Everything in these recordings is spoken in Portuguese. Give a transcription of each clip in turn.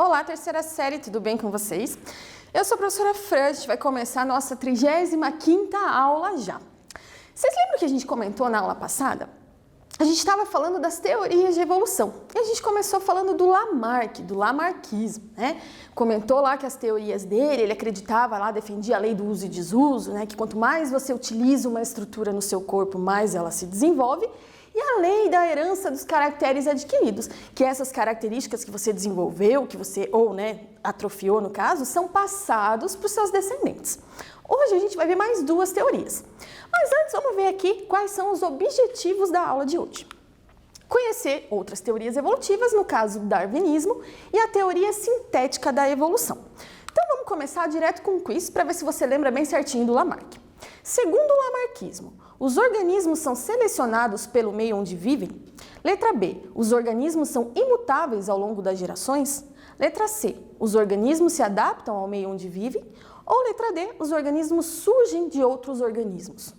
Olá, terceira série, tudo bem com vocês? Eu sou a professora Fran, a gente vai começar a nossa 35ª aula já. Vocês lembram que a gente comentou na aula passada? A gente estava falando das teorias de evolução e a gente começou falando do Lamarck, do lamarckismo, né? Comentou lá que as teorias dele, ele acreditava lá, defendia a lei do uso e desuso, né? Que quanto mais você utiliza uma estrutura no seu corpo, mais ela se desenvolve. E a lei da herança dos caracteres adquiridos, que essas características que você desenvolveu, que você, atrofiou no caso, são passados para os seus descendentes. Hoje a gente vai ver mais duas teorias. Mas antes vamos ver aqui quais são os objetivos da aula de hoje. Conhecer outras teorias evolutivas, no caso do darwinismo, e a teoria sintética da evolução. Então vamos começar direto com um quiz para ver se você lembra bem certinho do Lamarck. Segundo o lamarckismo, os organismos são selecionados pelo meio onde vivem? Letra B, os organismos são imutáveis ao longo das gerações? Letra C, os organismos se adaptam ao meio onde vivem? Ou letra D, os organismos surgem de outros organismos?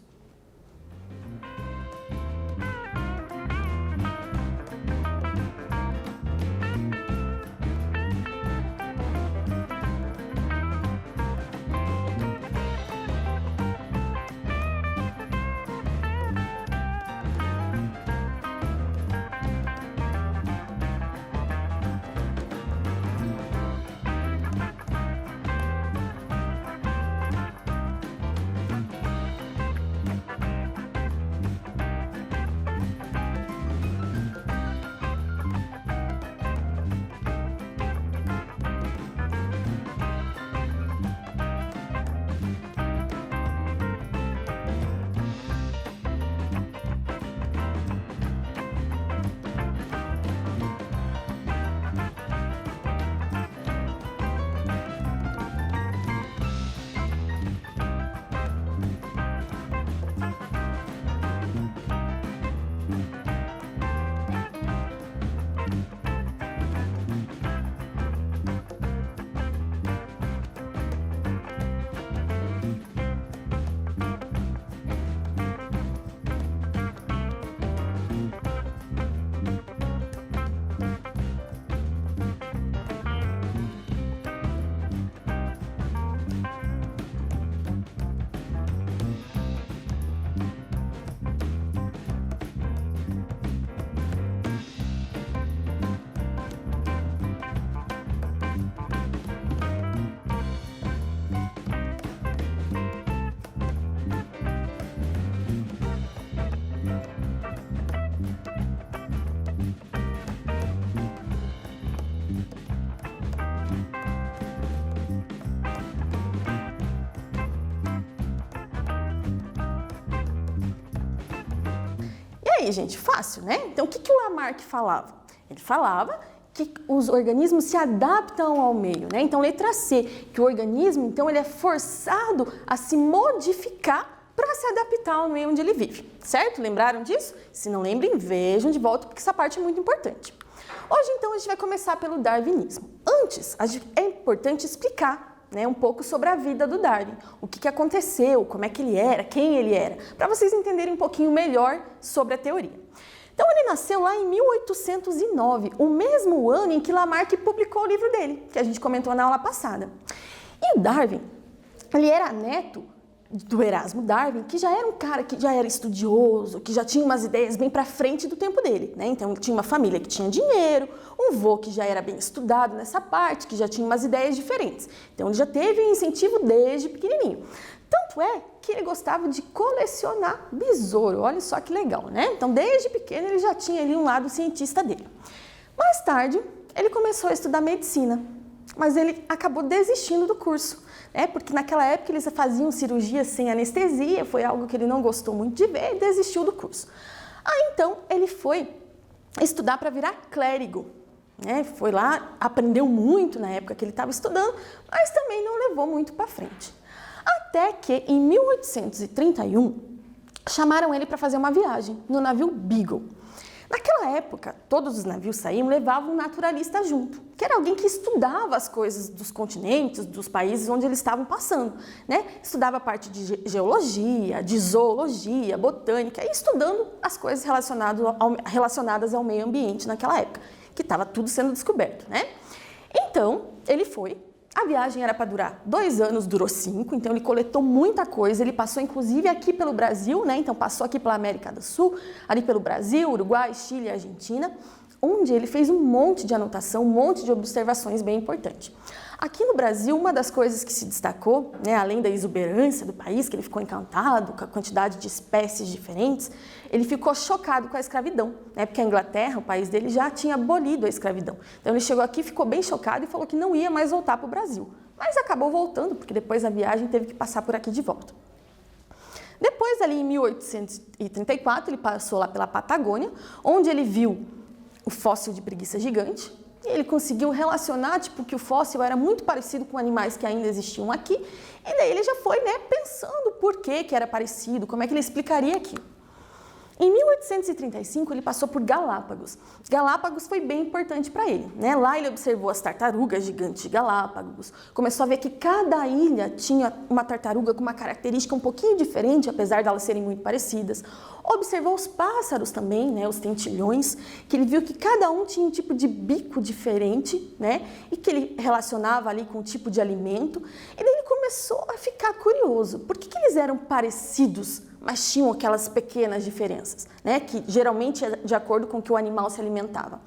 E aí, gente, fácil, né? Então, o que o Lamarck falava? Ele falava que os organismos se adaptam ao meio, né? Então, letra C, que o organismo, então, ele é forçado a se modificar para se adaptar ao meio onde ele vive, certo? Lembraram disso? Se não lembrem, vejam de volta, porque essa parte é muito importante. Hoje, então, a gente vai começar pelo darwinismo. Antes, é importante explicar um pouco sobre a vida do Darwin, o que aconteceu, como é que ele era, quem ele era, para vocês entenderem um pouquinho melhor sobre a teoria. Então ele nasceu lá em 1809, o mesmo ano em que Lamarck publicou o livro dele, que a gente comentou na aula passada. E o Darwin, ele era neto do Erasmo Darwin, que já era um cara que já era estudioso, que já tinha umas ideias bem para frente do tempo dele, né? Então ele tinha uma família que tinha dinheiro, um vô que já era bem estudado nessa parte, que já tinha umas ideias diferentes. Então ele já teve um incentivo desde pequenininho. Tanto é que ele gostava de colecionar besouro, olha só que legal, né? Então desde pequeno ele já tinha ali um lado cientista dele. Mais tarde ele começou a estudar medicina, mas ele acabou desistindo do curso. Porque naquela época eles faziam cirurgia sem anestesia, foi algo que ele não gostou muito de ver e desistiu do curso. Aí então ele foi estudar para virar clérigo, foi lá, aprendeu muito na época que ele estava estudando, mas também não levou muito para frente. Até que em 1831 chamaram ele para fazer uma viagem no navio Beagle. Naquela época, todos os navios saíam e levavam um naturalista junto, que era alguém que estudava as coisas dos continentes, dos países onde eles estavam passando, né? Estudava a parte de geologia, de zoologia, botânica, e estudando as coisas relacionadas ao meio ambiente naquela época, que estava tudo sendo descoberto, né? Então, ele foi. A viagem era para durar 2 anos, durou 5, então ele coletou muita coisa, ele passou inclusive aqui pelo Brasil, né? Então passou aqui pela América do Sul, ali pelo Brasil, Uruguai, Chile e Argentina, onde ele fez um monte de anotação, um monte de observações bem importantes. Aqui no Brasil, uma das coisas que se destacou, né, além da exuberância do país, que ele ficou encantado com a quantidade de espécies diferentes, ele ficou chocado com a escravidão, né, porque a Inglaterra, o país dele, já tinha abolido a escravidão. Então ele chegou aqui, ficou bem chocado e falou que não ia mais voltar para o Brasil. Mas acabou voltando, porque depois da viagem teve que passar por aqui de volta. Depois, ali em 1834, ele passou lá pela Patagônia, onde ele viu o fóssil de preguiça gigante. E ele conseguiu relacionar, tipo, que o fóssil era muito parecido com animais que ainda existiam aqui. E daí ele já foi, né, pensando por que era parecido, como é que ele explicaria aquilo. Em 1835, ele passou por Galápagos. Galápagos foi bem importante para ele, né? Lá ele observou as tartarugas gigantes de Galápagos, começou a ver que cada ilha tinha uma tartaruga com uma característica um pouquinho diferente, apesar de elas serem muito parecidas. Observou os pássaros também, né? Os tentilhões, que ele viu que cada um tinha um tipo de bico diferente, né? E que ele relacionava ali com um tipo de alimento. E daí ele começou a ficar curioso. Por que eles eram parecidos, mas tinham aquelas pequenas diferenças, né, que geralmente é de acordo com o que o animal se alimentava.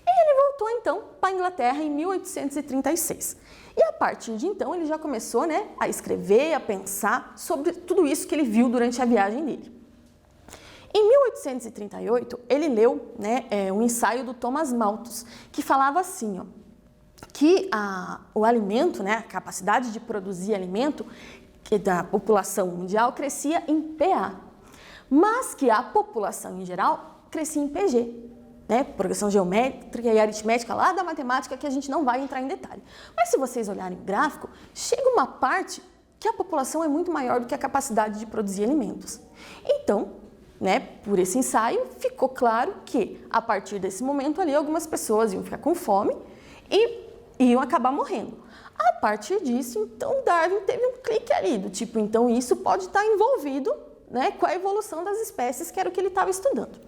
E ele voltou então para a Inglaterra em 1836. E a partir de então ele já começou, né, a escrever, a pensar sobre tudo isso que ele viu durante a viagem dele. Em 1838 ele leu, né, um ensaio do Thomas Malthus, que falava assim, ó, que o alimento, né, a capacidade de produzir alimento da população mundial crescia em PA, mas que a população em geral crescia em PG, né? Progressão geométrica e aritmética lá da matemática que a gente não vai entrar em detalhe. Mas se vocês olharem o gráfico, chega uma parte que a população é muito maior do que a capacidade de produzir alimentos. Então, né, por esse ensaio, ficou claro que a partir desse momento ali algumas pessoas iam ficar com fome e iam acabar morrendo. A partir disso, então, Darwin teve um clique ali, do tipo, então isso pode estar envolvido, né, com a evolução das espécies, que era o que ele estava estudando.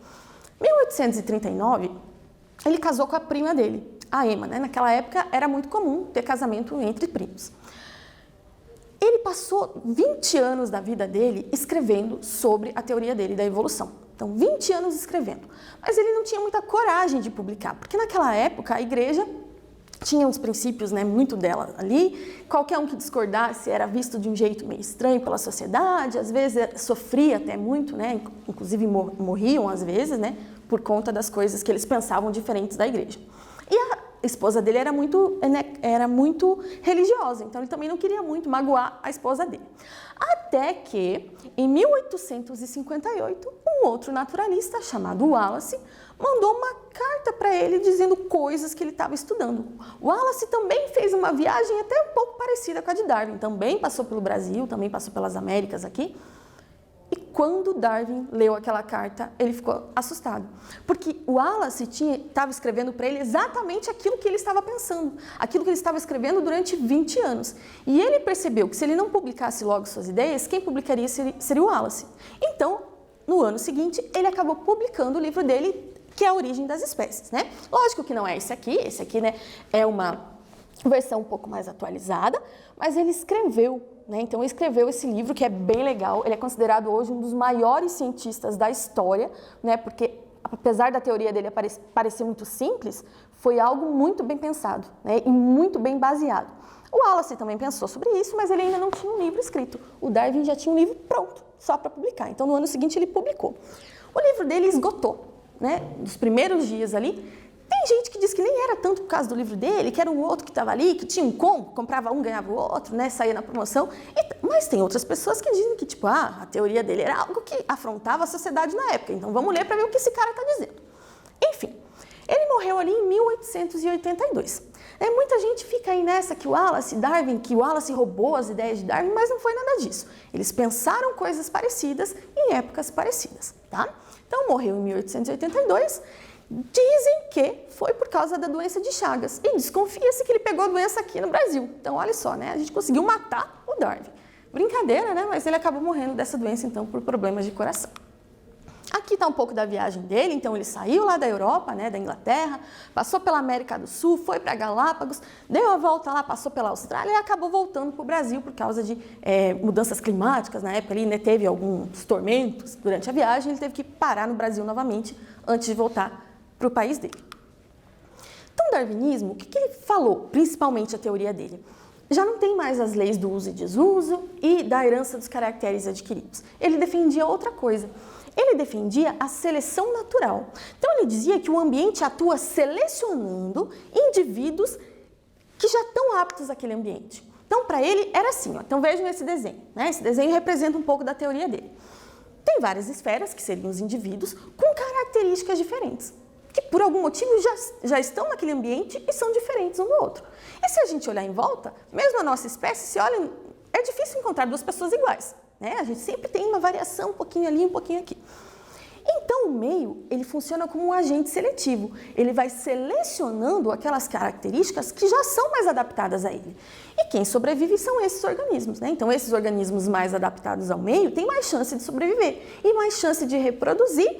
Em 1839, ele casou com a prima dele, a Emma, né? Naquela época era muito comum ter casamento entre primos. Ele passou 20 anos da vida dele escrevendo sobre a teoria dele da evolução. Então, 20 anos escrevendo. Mas ele não tinha muita coragem de publicar, porque naquela época a igreja tinha uns princípios, né, muito dela ali, qualquer um que discordasse era visto de um jeito meio estranho pela sociedade, às vezes sofria até muito, né, inclusive morriam às vezes, né, por conta das coisas que eles pensavam diferentes da igreja. E a esposa dele era muito religiosa, então ele também não queria muito magoar a esposa dele. Até que, em 1858, um outro naturalista chamado Wallace mandou uma carta para ele dizendo coisas que ele estava estudando. Wallace também fez uma viagem até um pouco parecida com a de Darwin, também passou pelo Brasil, também passou pelas Américas aqui. E quando Darwin leu aquela carta, ele ficou assustado, porque o Wallace estava escrevendo para ele exatamente aquilo que ele estava pensando, aquilo que ele estava escrevendo durante 20 anos. E ele percebeu que se ele não publicasse logo suas ideias, quem publicaria seria o Wallace. Então, no ano seguinte, ele acabou publicando o livro dele, que é A Origem das Espécies, né? Lógico que não é esse aqui, né, é uma versão um pouco mais atualizada, mas ele escreveu, né? Então, ele escreveu esse livro que é bem legal, ele é considerado hoje um dos maiores cientistas da história, né? Porque apesar da teoria dele parecer muito simples, foi algo muito bem pensado, né? E muito bem baseado. O Wallace também pensou sobre isso, mas ele ainda não tinha um livro escrito. O Darwin já tinha um livro pronto, só para publicar. Então, no ano seguinte, ele publicou. O livro dele esgotou, né? Nos primeiros dias ali. Tem gente que diz que nem era tanto por causa do livro dele, que era um outro que estava ali, que tinha um combo, comprava um, ganhava o outro, né? Saía na promoção. Mas tem outras pessoas que dizem que, tipo, a teoria dele era algo que afrontava a sociedade na época. Então, vamos ler para ver o que esse cara está dizendo. Enfim, ele morreu ali em 1882. Muita gente fica aí nessa que o Wallace roubou as ideias de Darwin, mas não foi nada disso. Eles pensaram coisas parecidas em épocas parecidas, tá? Então, morreu em 1882. Dizem que foi por causa da doença de Chagas. E desconfia-se que ele pegou a doença aqui no Brasil. Então, olha só, né? A gente conseguiu matar o Darwin. Brincadeira, né? Mas ele acabou morrendo dessa doença, então, por problemas de coração. Aqui está um pouco da viagem dele, então ele saiu lá da Europa, né, da Inglaterra, passou pela América do Sul, foi para Galápagos, deu a volta lá, passou pela Austrália e acabou voltando para o Brasil por causa de mudanças climáticas. Na época ele, né, teve alguns tormentos durante a viagem, ele teve que parar no Brasil novamente antes de voltar para o país dele. Então, o darwinismo, o que ele falou, principalmente a teoria dele? Já não tem mais as leis do uso e desuso e da herança dos caracteres adquiridos. Ele defendia outra coisa. Ele defendia a seleção natural. Então, ele dizia que o ambiente atua selecionando indivíduos que já estão aptos àquele ambiente. Então, para ele, era assim. Ó. Então, vejam esse desenho. Né? Esse desenho representa um pouco da teoria dele. Tem várias esferas, que seriam os indivíduos, com características diferentes, que por algum motivo já estão naquele ambiente e são diferentes um do outro. E se a gente olhar em volta, mesmo a nossa espécie, se olha, é difícil encontrar duas pessoas iguais. Né? A gente sempre tem uma variação, um pouquinho ali, um pouquinho aqui. Então, o meio, ele funciona como um agente seletivo. Ele vai selecionando aquelas características que já são mais adaptadas a ele. E quem sobrevive são esses organismos. Né? Então, esses organismos mais adaptados ao meio têm mais chance de sobreviver e mais chance de reproduzir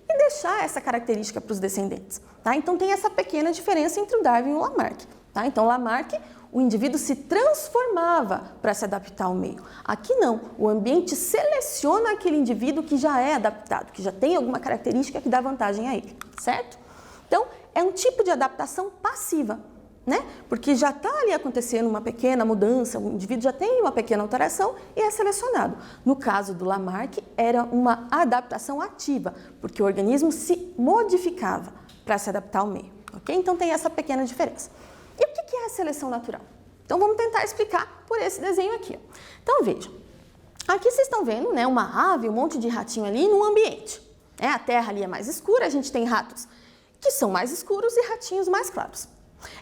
e deixar essa característica para os descendentes. Tá? Então, tem essa pequena diferença entre o Darwin e o Lamarck. Tá? Então, Lamarck, o indivíduo se transformava para se adaptar ao meio. Aqui não, o ambiente seleciona aquele indivíduo que já é adaptado, que já tem alguma característica que dá vantagem a ele, certo? Então, é um tipo de adaptação passiva, né? Porque já está ali acontecendo uma pequena mudança, o indivíduo já tem uma pequena alteração e é selecionado. No caso do Lamarck, era uma adaptação ativa, porque o organismo se modificava para se adaptar ao meio, ok? Então, tem essa pequena diferença. E o que é a seleção natural? Então, vamos tentar explicar por esse desenho aqui. Então, vejam. Aqui vocês estão vendo, né, uma ave, um monte de ratinho ali no ambiente. A terra ali é mais escura, a gente tem ratos que são mais escuros e ratinhos mais claros.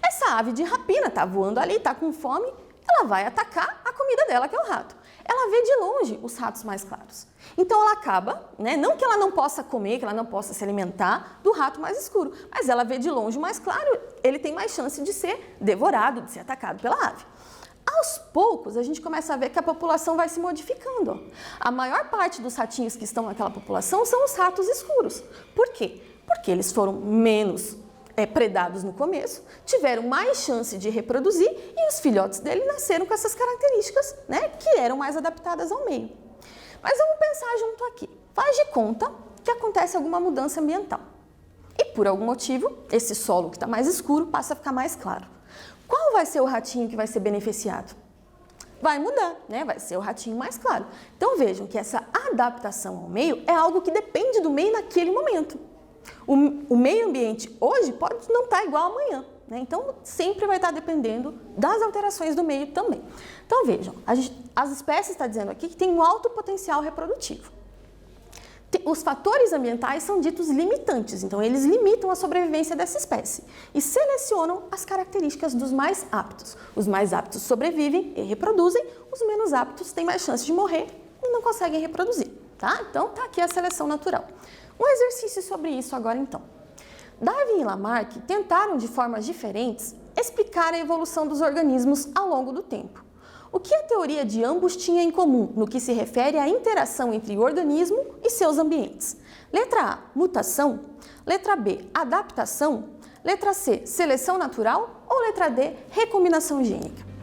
Essa ave de rapina está voando ali, está com fome, ela vai atacar a comida dela, que é o rato. Ela vê de longe os ratos mais claros. Então, ela acaba, né, não que ela não possa comer, que ela não possa se alimentar do rato mais escuro, mas ela vê de longe o mais claro, ele tem mais chance de ser devorado, de ser atacado pela ave. Aos poucos, a gente começa a ver que a população vai se modificando. Ó. A maior parte dos ratinhos que estão naquela população são os ratos escuros. Por quê? Porque eles foram menos predados no começo, tiveram mais chance de reproduzir e os filhotes dele nasceram com essas características, né, que eram mais adaptadas ao meio. Mas vamos pensar junto aqui. Faz de conta que acontece alguma mudança ambiental. E por algum motivo, esse solo que está mais escuro passa a ficar mais claro. Qual vai ser o ratinho que vai ser beneficiado? Vai mudar, né? Vai ser o ratinho mais claro. Então vejam que essa adaptação ao meio é algo que depende do meio naquele momento. O meio ambiente hoje pode não estar igual amanhã, né? Então sempre vai estar dependendo das alterações do meio também. Então vejam, as espécies está dizendo aqui que tem um alto potencial reprodutivo. Os fatores ambientais são ditos limitantes, então eles limitam a sobrevivência dessa espécie e selecionam as características dos mais aptos. Os mais aptos sobrevivem e reproduzem, os menos aptos têm mais chance de morrer e não conseguem reproduzir, tá? Então tá aqui a seleção natural. Um exercício sobre isso agora então. Darwin e Lamarck tentaram de formas diferentes explicar a evolução dos organismos ao longo do tempo. O que a teoria de ambos tinha em comum no que se refere à interação entre o organismo e seus ambientes? Letra A, mutação. Letra B, adaptação. Letra C, seleção natural. Ou letra D, recombinação gênica?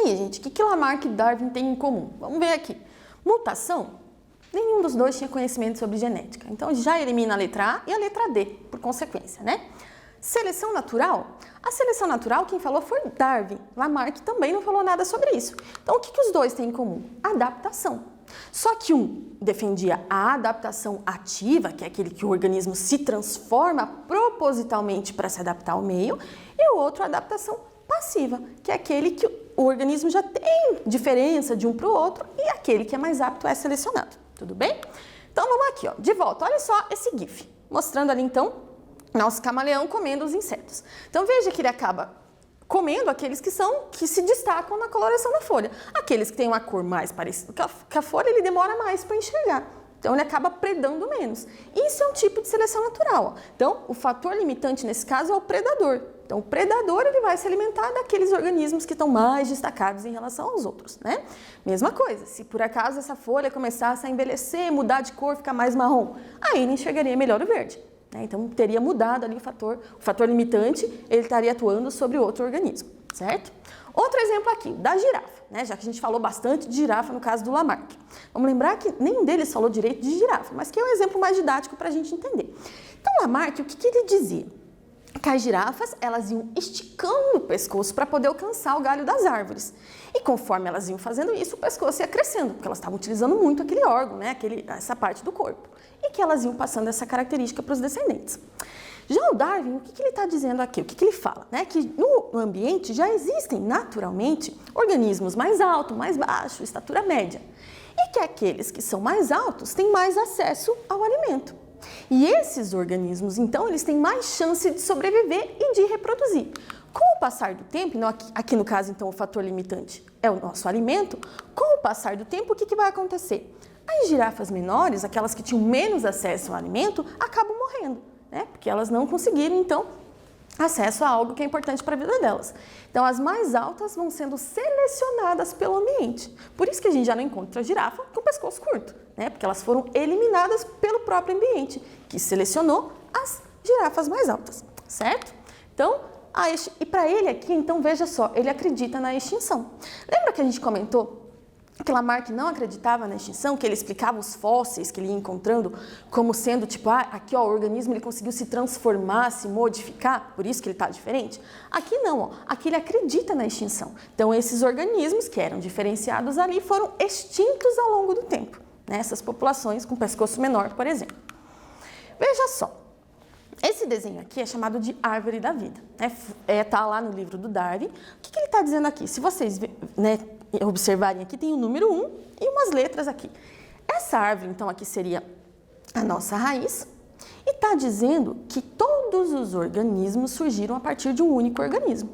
aí, gente, o que Lamarck e Darwin têm em comum? Vamos ver aqui. Mutação, nenhum dos dois tinha conhecimento sobre genética. Então, já elimina a letra A e a letra D, por consequência, né? Seleção natural? A seleção natural, quem falou foi Darwin. Lamarck também não falou nada sobre isso. Então, o que os dois têm em comum? Adaptação. Só que um defendia a adaptação ativa, que é aquele que o organismo se transforma propositalmente para se adaptar ao meio, e o outro a adaptação passiva, que é aquele que o organismo já tem diferença de um para o outro e aquele que é mais apto é selecionado. Tudo bem? Então vamos aqui, ó, de volta. Olha só esse GIF, mostrando ali então nosso camaleão comendo os insetos. Então veja que ele acaba comendo aqueles que se destacam na coloração da folha. Aqueles que têm uma cor mais parecida com a folha, ele demora mais para enxergar. Então ele acaba predando menos. Isso é um tipo de seleção natural. Ó. Então o fator limitante nesse caso é o predador. Então o predador ele vai se alimentar daqueles organismos que estão mais destacados em relação aos outros, né? Mesma coisa, se por acaso essa folha começasse a envelhecer, mudar de cor, ficar mais marrom, aí ele enxergaria melhor o verde. Então, teria mudado ali o fator limitante, ele estaria atuando sobre outro organismo, certo? Outro exemplo aqui, da girafa, né? Já que a gente falou bastante de girafa no caso do Lamarck. Vamos lembrar que nenhum deles falou direito de girafa, mas que é um exemplo mais didático para a gente entender. Então, Lamarck, o que ele dizia? Que as girafas, elas iam esticando o pescoço para poder alcançar o galho das árvores. E conforme elas iam fazendo isso, o pescoço ia crescendo, porque elas estavam utilizando muito aquele órgão, né? Essa parte do corpo. E que elas iam passando essa característica para os descendentes. Já o Darwin, o que ele está dizendo aqui? O que ele fala? Né? Que no ambiente já existem naturalmente organismos mais altos, mais baixos, estatura média. E que aqueles que são mais altos têm mais acesso ao alimento. E esses organismos, então, eles têm mais chance de sobreviver e de reproduzir. Com o passar do tempo, aqui no caso, então, o fator limitante é o nosso alimento, com o passar do tempo, o que vai acontecer? As girafas menores, aquelas que tinham menos acesso ao alimento, acabam morrendo, né? Porque elas não conseguiram, então, acesso a algo que é importante para a vida delas. Então, as mais altas vão sendo selecionadas pelo ambiente. Por isso que a gente já não encontra a girafa com o pescoço curto, né? Porque elas foram eliminadas pelo próprio ambiente, que selecionou as girafas mais altas, certo? Então, e para ele aqui, então, veja só, ele acredita na extinção. Lembra que a gente comentou que Lamarck não acreditava na extinção, que ele explicava os fósseis que ele ia encontrando como sendo tipo, aqui ó, o organismo ele conseguiu se transformar, se modificar, por isso que ele está diferente? Aqui não, ó, aqui ele acredita na extinção. Então esses organismos que eram diferenciados ali foram extintos ao longo do tempo, né? Essas populações com pescoço menor, por exemplo. Veja só, esse desenho aqui é chamado de árvore da vida, né? Tá lá no livro do Darwin. O que ele está dizendo aqui? Se vocês, né, observarem aqui, tem o número 1 e umas letras aqui. Essa árvore, então, aqui seria a nossa raiz e está dizendo que todos os organismos surgiram a partir de um único organismo.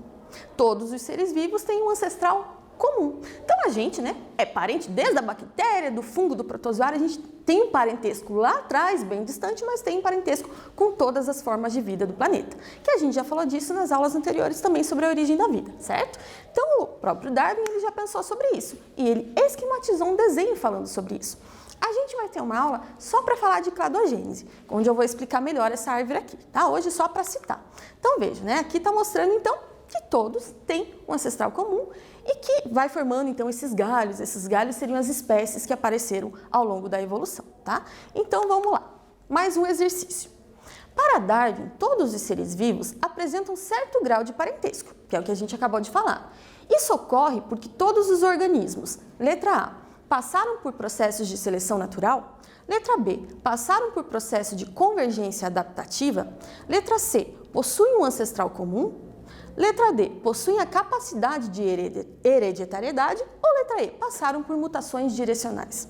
Todos os seres vivos têm um ancestral comum. Então, a gente, né, é parente desde a bactéria, do fungo, do protozoário, a gente tem um parentesco lá atrás, bem distante, mas tem um parentesco com todas as formas de vida do planeta. Que a gente já falou disso nas aulas anteriores também sobre a origem da vida, certo? Então, o próprio Darwin ele já pensou sobre isso e ele esquematizou um desenho falando sobre isso. A gente vai ter uma aula só para falar de cladogênese, onde eu vou explicar melhor essa árvore aqui, tá? Hoje só para citar. Então, veja, né? Aqui está mostrando, então, que todos têm um ancestral comum e que vai formando, então, esses galhos. Esses galhos seriam as espécies que apareceram ao longo da evolução, tá? Então, vamos lá. Mais um exercício. Para Darwin, todos os seres vivos apresentam certo grau de parentesco, que é o que a gente acabou de falar. Isso ocorre porque todos os organismos, letra A, passaram por processos de seleção natural, letra B, passaram por processo de convergência adaptativa, letra C, possuem um ancestral comum, letra D, possuem a capacidade de hereditariedade ou letra E, passaram por mutações direcionais.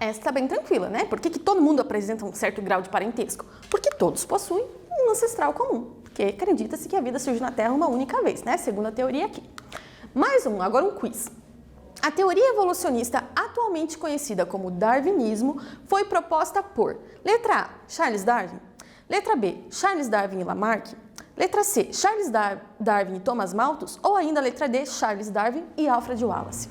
essa tá bem tranquila, né? Por que todo mundo apresenta um certo grau de parentesco? Porque todos possuem um ancestral comum, porque acredita-se que a vida surge na Terra uma única vez, né? Segundo a teoria aqui. Mais um, agora um quiz. A teoria evolucionista atualmente conhecida como darwinismo foi proposta por letra A, Charles Darwin, letra B, Charles Darwin e Lamarck, letra C, Charles Darwin e Thomas Malthus ou ainda letra D, Charles Darwin e Alfred Wallace.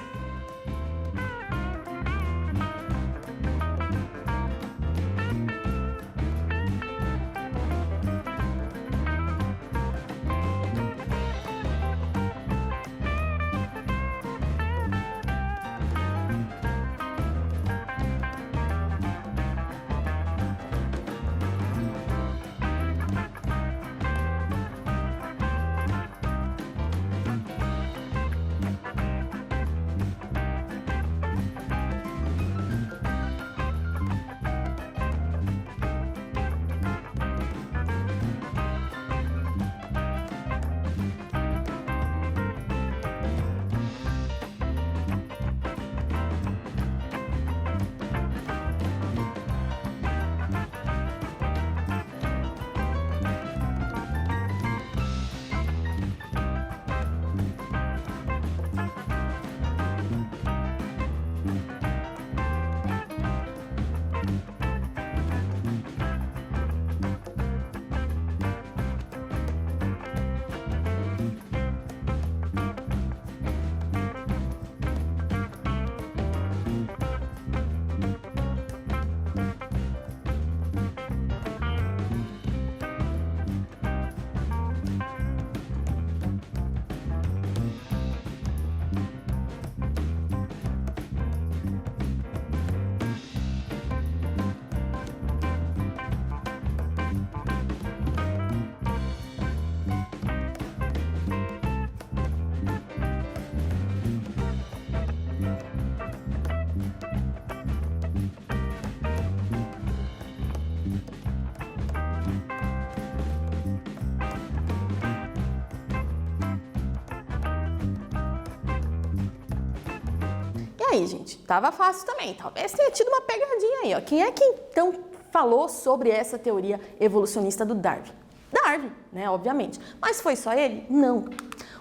E aí, gente, tava fácil também, talvez tenha tido uma pegadinha aí, ó. Quem é que então falou sobre essa teoria evolucionista do Darwin? Darwin, né, obviamente. Mas foi só ele? Não.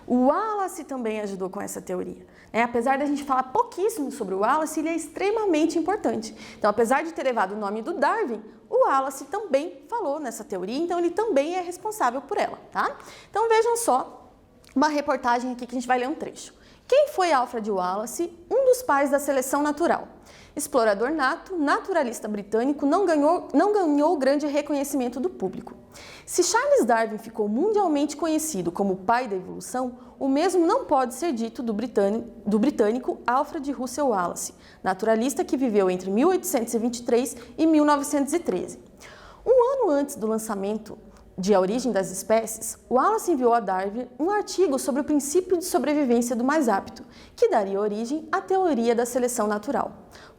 O Wallace também ajudou com essa teoria. Apesar da gente falar pouquíssimo sobre o Wallace, ele é extremamente importante. Então, apesar de ter levado o nome do Darwin, o Wallace também falou nessa teoria, então ele também é responsável por ela, tá? Então, vejam só uma reportagem aqui que a gente vai ler um trecho. Quem foi Alfred Wallace? Um dos pais da seleção natural. Explorador nato, naturalista britânico, não ganhou grande reconhecimento do público. Se Charles Darwin ficou mundialmente conhecido como o pai da evolução, o mesmo não pode ser dito do britânico Alfred Russel Wallace, naturalista que viveu entre 1823 e 1913. Um ano antes do lançamento de A Origem das Espécies, Wallace enviou a Darwin um artigo sobre o princípio de sobrevivência do mais apto, que daria origem à teoria da seleção natural.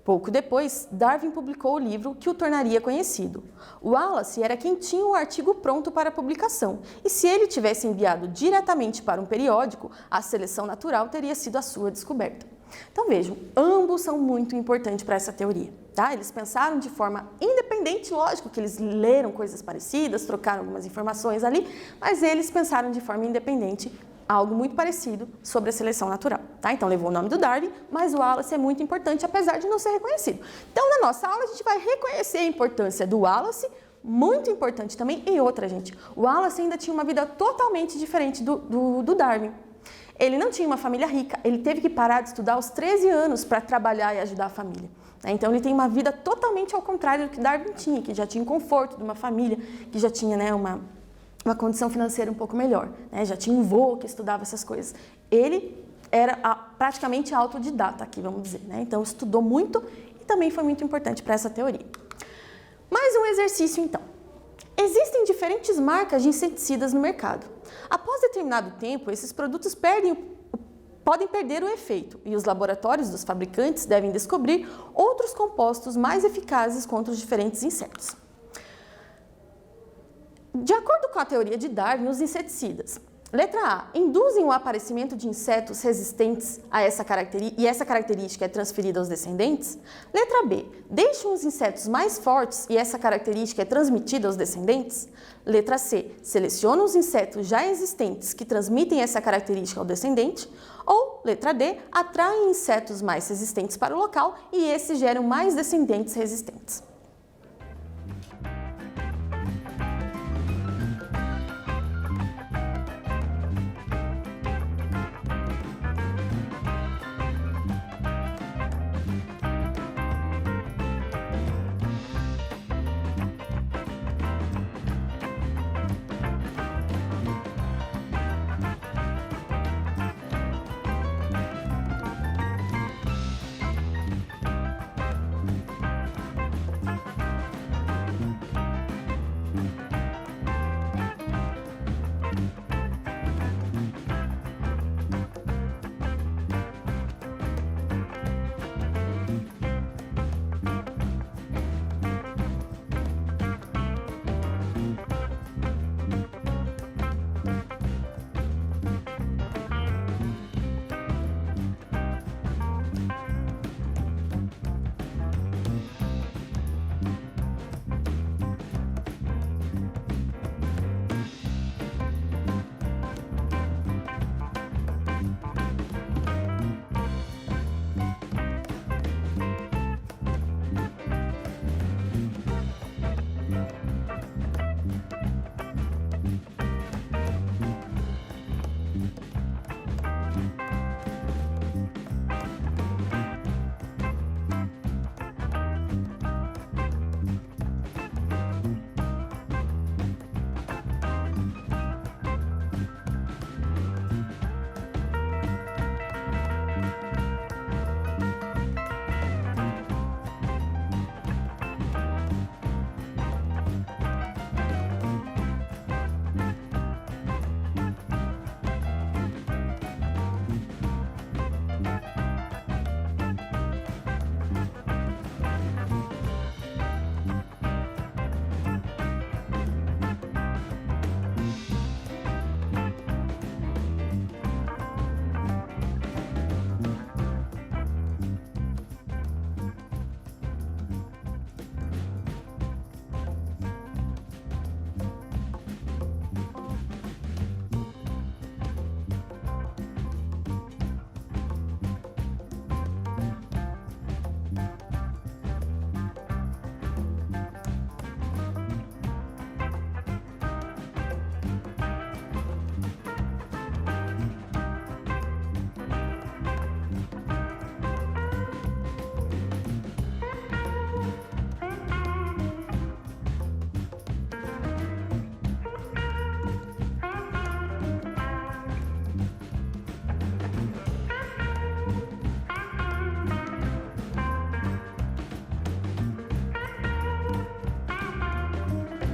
Pouco depois, Darwin publicou o livro que o tornaria conhecido. Wallace era quem tinha o artigo pronto para publicação, e se ele tivesse enviado diretamente para um periódico, a seleção natural teria sido a sua descoberta. Então vejam, ambos são muito importantes para essa teoria, tá? Eles pensaram de forma independente, lógico que eles leram coisas parecidas, trocaram algumas informações ali, mas eles pensaram de forma independente algo muito parecido sobre a seleção natural, tá? Então levou o nome do Darwin, mas o Wallace é muito importante, apesar de não ser reconhecido. Então na nossa aula a gente vai reconhecer a importância do Wallace, muito importante também, e outra, gente, o Wallace ainda tinha uma vida totalmente diferente do Darwin. Ele não tinha uma família rica, ele teve que parar de estudar aos 13 anos para trabalhar e ajudar a família. Então ele tem uma vida totalmente ao contrário do que Darwin tinha, que já tinha o conforto de uma família, que já tinha, né, uma condição financeira um pouco melhor, né? Já tinha um vô que estudava essas coisas. Ele era praticamente autodidata aqui, vamos dizer, né? Então estudou muito e também foi muito importante para essa teoria. Mais um exercício então. Existem diferentes marcas de inseticidas no mercado. Após determinado tempo, esses produtos podem perder o efeito e os laboratórios dos fabricantes devem descobrir outros compostos mais eficazes contra os diferentes insetos. De acordo com a teoria de Darwin, os inseticidas Letra A. Induzem o aparecimento de insetos resistentes a essa característica e essa característica é transferida aos descendentes? Letra B. Deixam os insetos mais fortes e essa característica é transmitida aos descendentes? Letra C. Selecionam os insetos já existentes que transmitem essa característica ao descendente? Ou, letra D. Atraem insetos mais resistentes para o local e esses geram mais descendentes resistentes?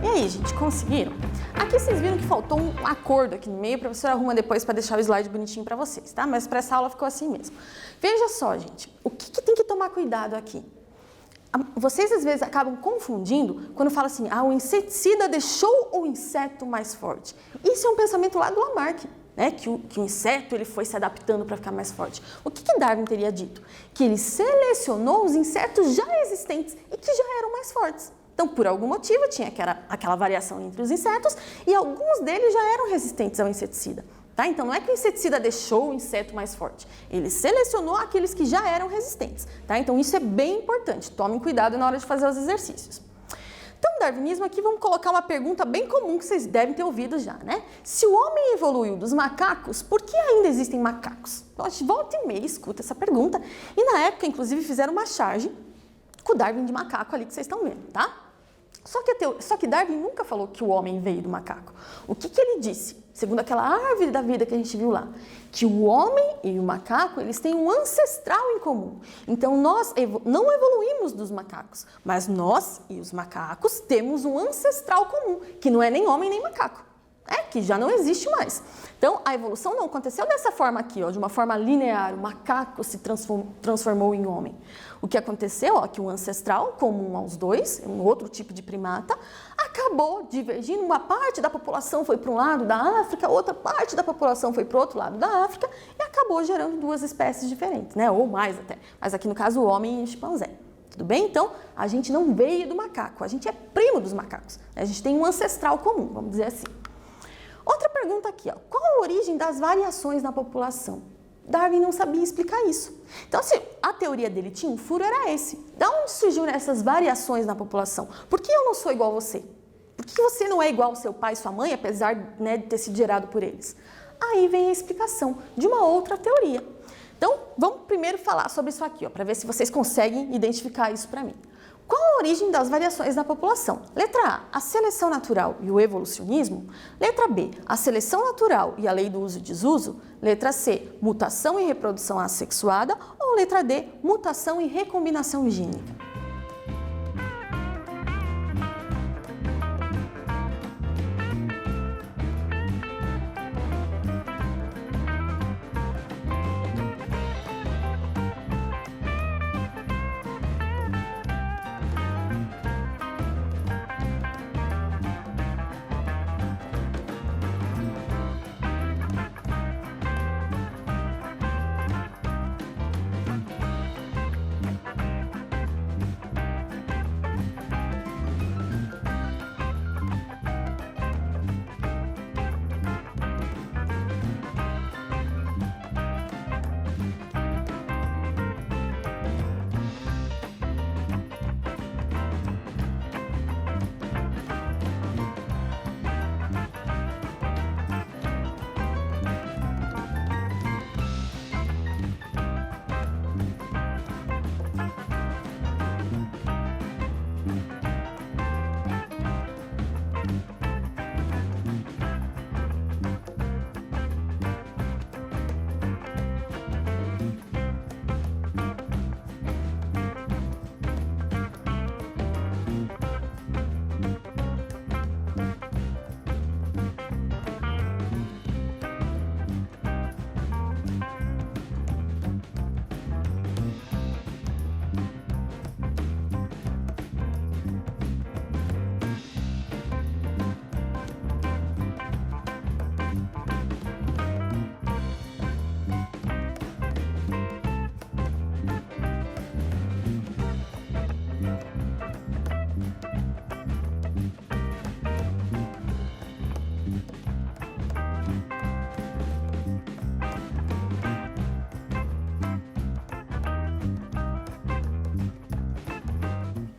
E aí, gente, conseguiram? Aqui vocês viram que faltou um acordo aqui no meio, a professora arruma depois para deixar o slide bonitinho para vocês, tá? Mas para essa aula ficou assim mesmo. Veja só, gente, o que tem que tomar cuidado aqui? Vocês às vezes acabam confundindo quando fala assim, o inseticida deixou o inseto mais forte. Isso é um pensamento lá do Lamarck, né? Que o inseto ele foi se adaptando para ficar mais forte. O que Darwin teria dito? Que ele selecionou os insetos já existentes e que já eram mais fortes. Então, por algum motivo, tinha aquela variação entre os insetos e alguns deles já eram resistentes ao inseticida. Tá? Então, não é que o inseticida deixou o inseto mais forte, ele selecionou aqueles que já eram resistentes. Tá? Então, isso é bem importante, tomem cuidado na hora de fazer os exercícios. Então, darwinismo aqui, vamos colocar uma pergunta bem comum que vocês devem ter ouvido já, né? Se o homem evoluiu dos macacos, por que ainda existem macacos? Então, a gente volta e meia escuta essa pergunta e na época, inclusive, fizeram uma charge com o Darwin de macaco ali que vocês estão vendo, tá? Só que Darwin nunca falou que o homem veio do macaco. O que ele disse? Segundo aquela árvore da vida que a gente viu lá, que o homem e o macaco, eles têm um ancestral em comum. Então, nós não evoluímos dos macacos, mas nós e os macacos temos um ancestral comum, que não é nem homem nem macaco. Que já não existe mais. Então, a evolução não aconteceu dessa forma aqui, de uma forma linear, o macaco se transformou em homem. O que aconteceu, que o ancestral, comum aos dois, um outro tipo de primata, acabou divergindo, uma parte da população foi para um lado da África, outra parte da população foi para o outro lado da África e acabou gerando duas espécies diferentes, né? Ou mais até, mas aqui no caso o homem e o chimpanzé. Tudo bem? Então, a gente não veio do macaco, a gente é primo dos macacos, né? A gente tem um ancestral comum, vamos dizer assim. Outra pergunta aqui, ó. Qual a origem das variações na população? Darwin não sabia explicar isso. Então, se a teoria dele tinha um furo, era esse. Da onde surgiram essas variações na população? Por que eu não sou igual a você? Por que você não é igual ao seu pai e sua mãe, apesar, né, de ter sido gerado por eles? Aí vem a explicação de uma outra teoria. Então, vamos primeiro falar sobre isso aqui, para ver se vocês conseguem identificar isso para mim. Qual a origem das variações na população? Letra A, a seleção natural e o evolucionismo. Letra B, a seleção natural e a lei do uso e desuso. Letra C, mutação e reprodução assexuada. Ou letra D, mutação e recombinação gênica.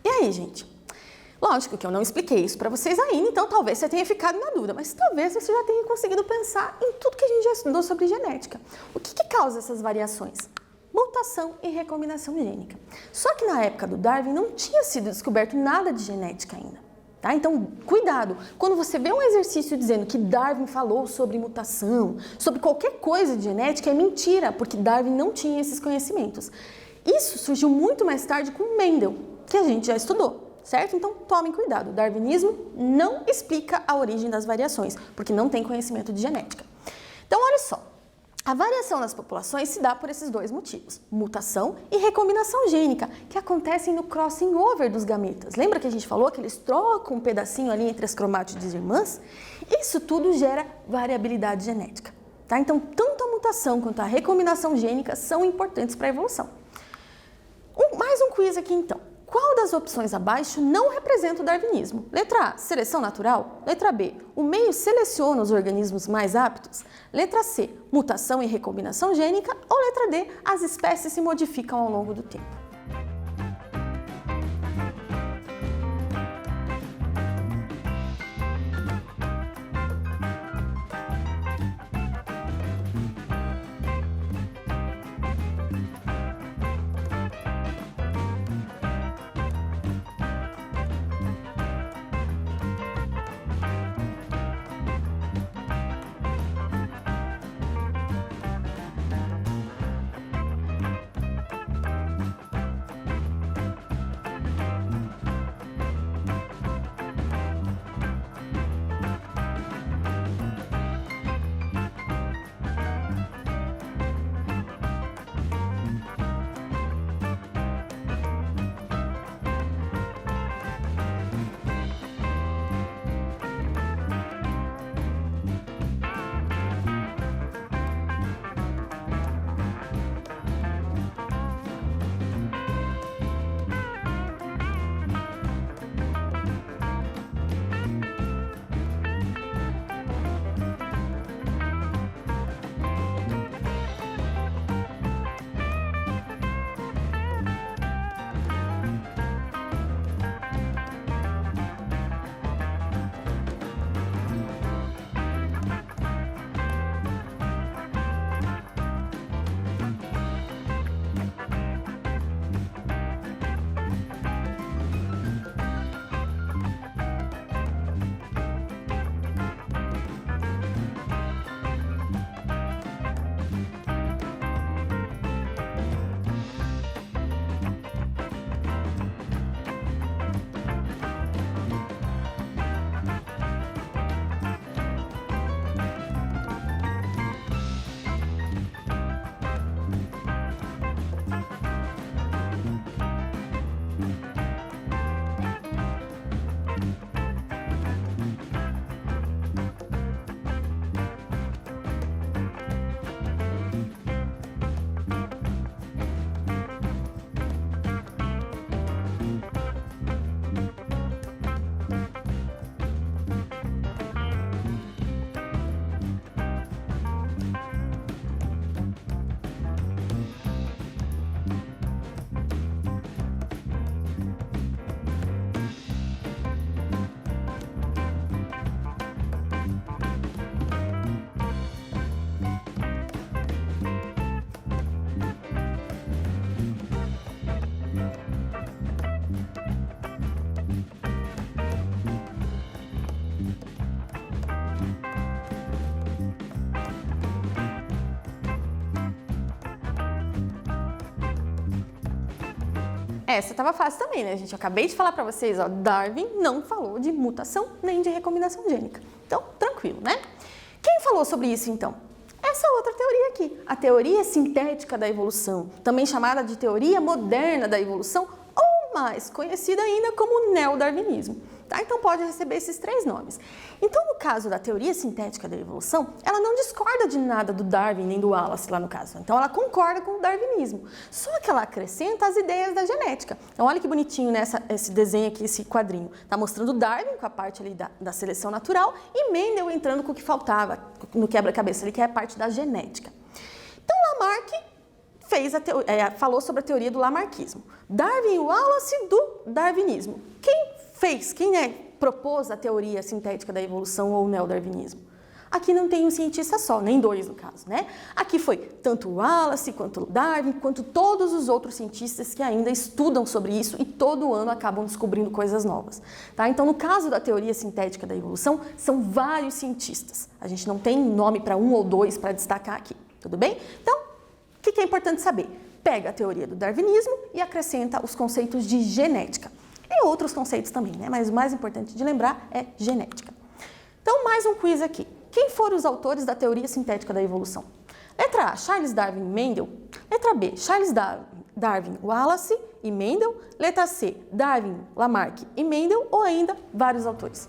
E aí, gente? Lógico que eu não expliquei isso para vocês ainda, então talvez você tenha ficado na dúvida, mas talvez você já tenha conseguido pensar em tudo que a gente já estudou sobre genética. O que causa essas variações? Mutação e recombinação gênica. Só que na época do Darwin não tinha sido descoberto nada de genética ainda. Tá? Então, cuidado, quando você vê um exercício dizendo que Darwin falou sobre mutação, sobre qualquer coisa de genética, é mentira, porque Darwin não tinha esses conhecimentos. Isso surgiu muito mais tarde com Mendel, que a gente já estudou, certo? Então, tomem cuidado, o darwinismo não explica a origem das variações, porque não tem conhecimento de genética. Então, olha só. A variação nas populações se dá por esses dois motivos, mutação e recombinação gênica, que acontecem no crossing over dos gametas. Lembra que a gente falou que eles trocam um pedacinho ali entre as cromátides irmãs? Isso tudo gera variabilidade genética. Tá? Então, tanto a mutação quanto a recombinação gênica são importantes para a evolução. Mais um quiz aqui então. Qual das opções abaixo não representa o darwinismo? Letra A, seleção natural. Letra B, o meio seleciona os organismos mais aptos. Letra C, mutação e recombinação gênica. Ou letra D, as espécies se modificam ao longo do tempo. Essa estava fácil também, né, gente? Eu acabei de falar para vocês, ó, Darwin não falou de mutação nem de recombinação gênica. Então, tranquilo, né? Quem falou sobre isso, então? Essa outra teoria aqui, a teoria sintética da evolução, também chamada de teoria moderna da evolução, ou mais conhecida ainda como neodarwinismo. Tá? Então pode receber esses 3 nomes. Então, no caso da teoria sintética da evolução, ela não discorda de nada do Darwin nem do Wallace lá no caso. Então ela concorda com o darwinismo. Só que ela acrescenta as ideias da genética. Então olha que bonitinho esse desenho aqui, esse quadrinho. Está mostrando Darwin com a parte ali da seleção natural e Mendel entrando com o que faltava no quebra-cabeça, ali, que é a parte da genética. Então Lamarck falou sobre a teoria do lamarckismo. Darwin e Wallace do darwinismo. Quem propôs a teoria sintética da evolução ou o neodarwinismo? Aqui não tem um cientista só, nem 2 no caso, né? Aqui foi tanto o Wallace, quanto o Darwin, quanto todos os outros cientistas que ainda estudam sobre isso e todo ano acabam descobrindo coisas novas, tá? Então, no caso da teoria sintética da evolução, são vários cientistas. A gente não tem nome para 1 ou 2 para destacar aqui, tudo bem? Então, o que é importante saber? Pega a teoria do darwinismo e acrescenta os conceitos de genética. E outros conceitos também, né? Mas o mais importante de lembrar é genética. Então, mais um quiz aqui. Quem foram os autores da teoria sintética da evolução? Letra A, Charles Darwin e Mendel. Letra B, Charles Darwin, Wallace e Mendel. Letra C, Darwin, Lamarck e Mendel, ou ainda vários autores.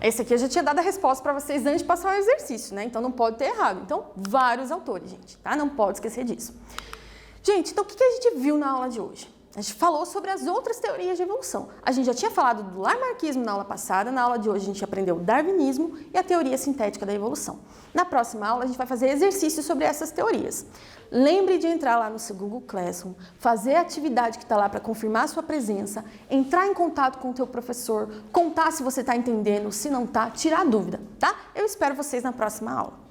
Esse aqui eu já tinha dado a resposta para vocês antes de passar o exercício, né? Então não pode ter errado. Então, vários autores, gente, tá? Não pode esquecer disso. Gente, então o que a gente viu na aula de hoje? A gente falou sobre as outras teorias de evolução. A gente já tinha falado do lamarckismo na aula passada, na aula de hoje a gente aprendeu o darwinismo e a teoria sintética da evolução. Na próxima aula a gente vai fazer exercícios sobre essas teorias. Lembre de entrar lá no seu Google Classroom, fazer a atividade que está lá para confirmar a sua presença, entrar em contato com o teu professor, contar se você está entendendo, se não está, tirar a dúvida, tá? Eu espero vocês na próxima aula.